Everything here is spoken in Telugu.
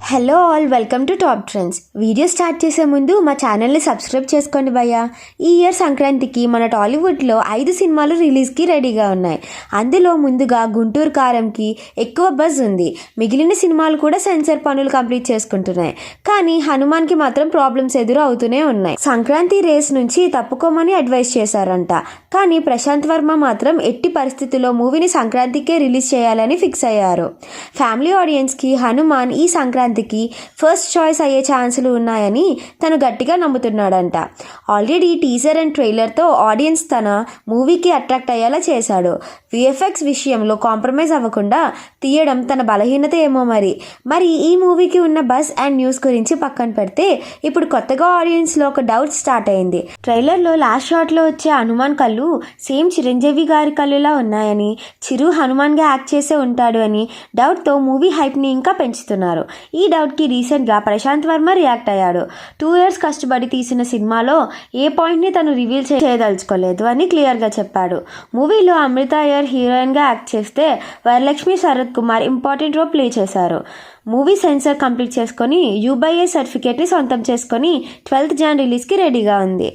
Hello all, welcome to top trends. Video start చేసే ముందు మా ఛానల్ని సబ్స్క్రైబ్ చేసుకోండి భయ్యా. ఈ ఇయర్ సంక్రాంతికి మన టాలీవుడ్లో 5 సినిమాలు రిలీజ్కి రెడీగా ఉన్నాయి. అందులో ముందుగా గుంటూరు కారంకి ఎక్కువ బజ్ ఉంది. మిగిలిన సినిమాలు కూడా సెన్సార్ పనులు కంప్లీట్ చేసుకుంటున్నాయి. కానీ హనుమాన్కి మాత్రం ప్రాబ్లమ్స్ ఎదురు అవుతూనే ఉన్నాయి. సంక్రాంతి రేస్ నుంచి తప్పుకోమని అడ్వైస్ చేశారంట. కానీ ప్రశాంత్ వర్మ మాత్రం ఎట్టి పరిస్థితుల్లో మూవీని సంక్రాంతికే రిలీజ్ చేయాలని ఫిక్స్ అయ్యారు. ఫ్యామిలీ ఆడియన్స్కి హనుమాన్ ఈ సంక్రాంతికి ఫస్ట్ చాయిస్ అయ్యే ఛాన్సులు ఉన్నాయని తను గట్టిగా నమ్ముతున్నాడంట. ఆల్రెడీ టీజర్ అండ్ ట్రైలర్తో ఆడియన్స్ తన మూవీకి అట్రాక్ట్ అయ్యేలా చేశాడు. విఎఫ్ఎక్స్ విషయంలో కాంప్రమైజ్ అవ్వకుండా తీయడం తన బలహీనత ఏమో. మరి ఈ మూవీకి ఉన్న బస్ అండ్ న్యూస్ గురించి పక్కన పెడితే ఇప్పుడు కొత్తగా ఆడియన్స్లో ఒక డౌట్ స్టార్ట్ అయింది. ట్రైలర్లో లాస్ట్ షాట్లో వచ్చే హనుమాన్ కళ్ళు సేమ్ చిరంజీవి గారి కళ్ళులా ఉన్నాయని, చిరు హనుమాన్గా యాక్ట్ చేసే ఉంటాడు అని డౌట్తో మూవీ హైప్ని ఇంకా పెంచుతున్నారు. ఈ డౌట్కి రీసెంట్గా ప్రశాంత్ వర్మ రియాక్ట్ అయ్యాడు. 2 years కష్టపడి తీసిన సినిమాలో ఏ పాయింట్ని తను రివీల్ చేయదలుచుకోలేదు అని క్లియర్గా చెప్పాడు. మూవీలో అమృత అయ్యర్ హీరోయిన్గా యాక్ట్ చేస్తే Varalakshmi Sarath Kumar important role play చేశారు. మూవీ సెన్సార్ కంప్లీట్ చేసుకొని U/A సర్టిఫికేట్ని సొంతం చేసుకొని 12th Jan రిలీజ్కి రెడీగా ఉంది.